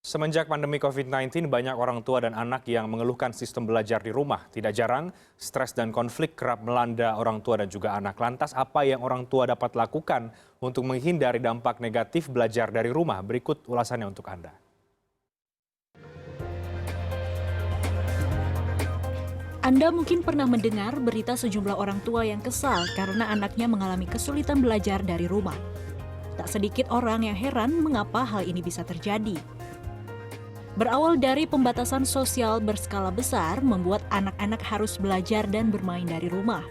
Semenjak pandemi COVID-19, banyak orang tua dan anak yang mengeluhkan sistem belajar di rumah. Tidak jarang, stres dan konflik kerap melanda orang tua dan juga anak. Lantas apa yang orang tua dapat lakukan untuk menghindari dampak negatif belajar dari rumah? Berikut ulasannya untuk Anda. Anda mungkin pernah mendengar berita sejumlah orang tua yang kesal karena anaknya mengalami kesulitan belajar dari rumah. Tak sedikit orang yang heran mengapa hal ini bisa terjadi. Berawal dari pembatasan sosial berskala besar membuat anak-anak harus belajar dan bermain dari rumah.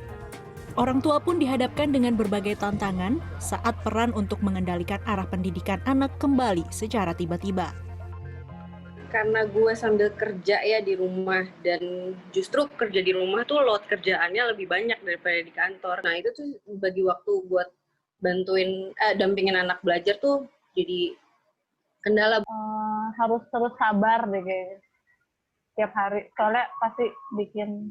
Orang tua pun dihadapkan dengan berbagai tantangan saat peran untuk mengendalikan arah pendidikan anak kembali secara tiba-tiba. Karena gue sambil kerja ya di rumah, dan justru kerja di rumah tuh load kerjaannya lebih banyak daripada di kantor. Nah itu tuh bagi waktu buat dampingin anak belajar tuh jadi kendala. Harus terus sabar deh kayaknya tiap hari, soalnya pasti bikin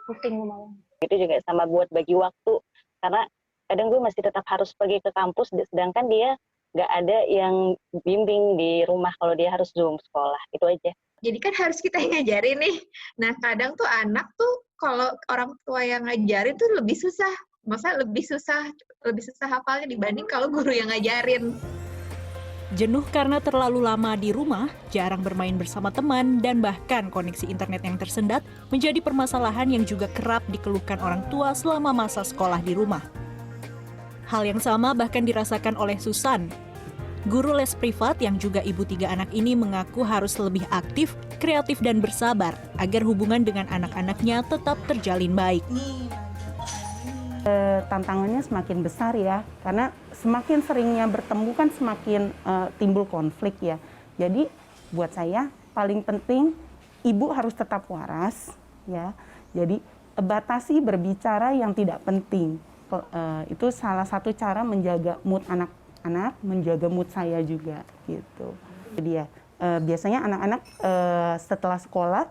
pusing lumayan. Itu juga sama buat bagi waktu, karena kadang gue masih tetap harus pergi ke kampus, sedangkan dia nggak ada yang bimbing di rumah kalau dia harus Zoom sekolah, itu aja. Jadi kan harus kita yang ngajarin nih. Nah kadang tuh anak tuh kalau orang tua yang ngajarin tuh lebih susah. Maksudnya lebih susah hafalnya dibanding kalau guru yang ngajarin. Jenuh karena terlalu lama di rumah, jarang bermain bersama teman, dan bahkan koneksi internet yang tersendat menjadi permasalahan yang juga kerap dikeluhkan orang tua selama masa sekolah di rumah. Hal yang sama bahkan dirasakan oleh Susan. Guru les privat yang juga ibu 3 anak ini mengaku harus lebih aktif, kreatif, dan bersabar agar hubungan dengan anak-anaknya tetap terjalin baik. Tantangannya semakin besar ya, karena semakin seringnya bertemu kan semakin timbul konflik ya. Jadi buat saya paling penting ibu harus tetap waras ya. Jadi batasi berbicara yang tidak penting. Itu salah satu cara menjaga mood anak-anak, menjaga mood saya juga gitu. Jadi ya biasanya anak-anak setelah sekolah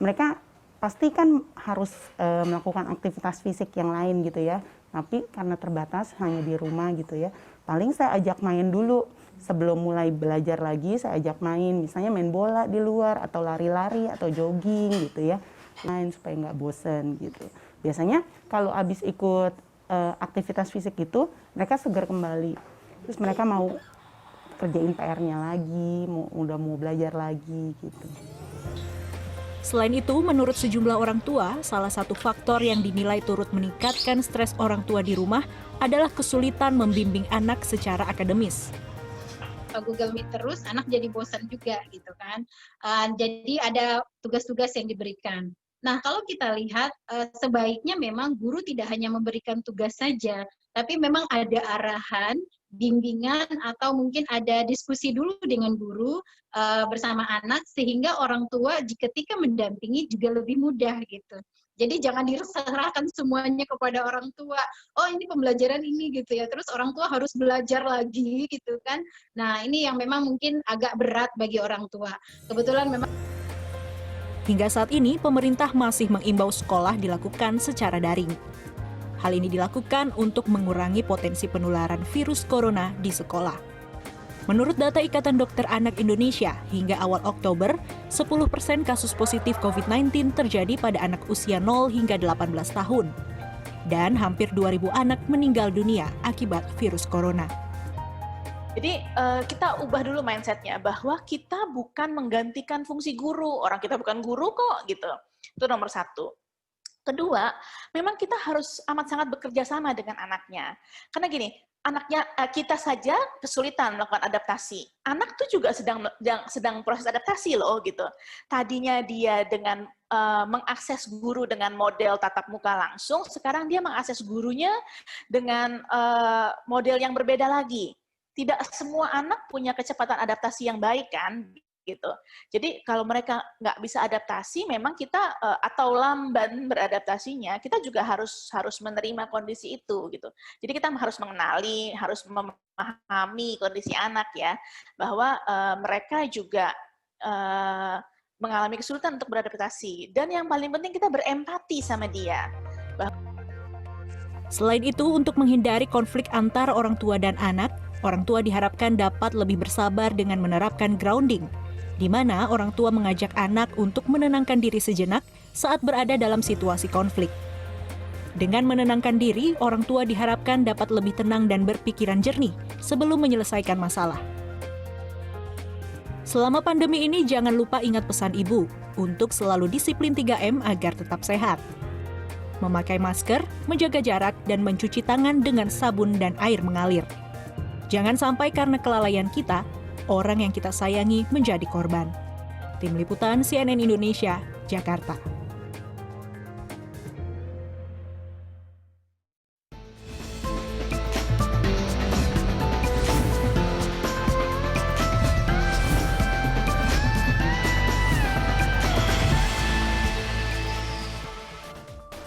mereka pasti kan harus melakukan aktivitas fisik yang lain gitu ya. Tapi karena terbatas hanya di rumah gitu ya. Paling saya ajak main dulu. Sebelum mulai belajar lagi saya ajak main. Misalnya main bola di luar atau lari-lari atau jogging gitu ya. Main supaya nggak bosen gitu. Biasanya kalau habis ikut aktivitas fisik itu mereka segar kembali. Terus mereka mau kerjain PR-nya lagi, udah mau belajar lagi gitu. Selain itu, menurut sejumlah orang tua, salah satu faktor yang dinilai turut meningkatkan stres orang tua di rumah adalah kesulitan membimbing anak secara akademis. Google Meet terus, anak jadi bosan juga gitu kan. Jadi ada tugas-tugas yang diberikan. Nah, kalau kita lihat sebaiknya memang guru tidak hanya memberikan tugas saja, tapi memang ada arahan, bimbingan, atau mungkin ada diskusi dulu dengan guru bersama anak, sehingga orang tua ketika mendampingi juga lebih mudah gitu. Jadi jangan diserahkan semuanya kepada orang tua. Oh ini pembelajaran ini gitu ya, terus orang tua harus belajar lagi gitu kan. Nah ini yang memang mungkin agak berat bagi orang tua. Kebetulan memang hingga saat ini, pemerintah masih mengimbau sekolah dilakukan secara daring. Hal ini dilakukan untuk mengurangi potensi penularan virus corona di sekolah. Menurut data Ikatan Dokter Anak Indonesia, hingga awal Oktober, 10% kasus positif COVID-19 terjadi pada anak usia 0 hingga 18 tahun. Dan hampir 2.000 anak meninggal dunia akibat virus corona. Jadi kita ubah dulu mindset-nya bahwa kita bukan menggantikan fungsi guru, orang kita bukan guru kok gitu. Itu nomor 1. Kedua, memang kita harus amat sangat bekerja sama dengan anaknya. Karena gini, anaknya kita saja kesulitan melakukan adaptasi. Anak tuh juga sedang proses adaptasi loh gitu. Tadinya dia dengan mengakses guru dengan model tatap muka langsung, sekarang dia mengakses gurunya dengan model yang berbeda lagi. Tidak semua anak punya kecepatan adaptasi yang baik kan, gitu. Jadi kalau mereka nggak bisa adaptasi, memang kita atau lamban beradaptasinya, kita juga harus menerima kondisi itu, gitu. Jadi kita harus mengenali, harus memahami kondisi anak ya, bahwa mereka juga mengalami kesulitan untuk beradaptasi. Dan yang paling penting kita berempati sama dia. Selain itu, untuk menghindari konflik antara orang tua dan anak, orang tua diharapkan dapat lebih bersabar dengan menerapkan grounding, di mana orang tua mengajak anak untuk menenangkan diri sejenak saat berada dalam situasi konflik. Dengan menenangkan diri, orang tua diharapkan dapat lebih tenang dan berpikiran jernih sebelum menyelesaikan masalah. Selama pandemi ini, jangan lupa ingat pesan ibu untuk selalu disiplin 3M agar tetap sehat. Memakai masker, menjaga jarak, dan mencuci tangan dengan sabun dan air mengalir. Jangan sampai karena kelalaian kita, orang yang kita sayangi menjadi korban. Tim Liputan CNN Indonesia, Jakarta.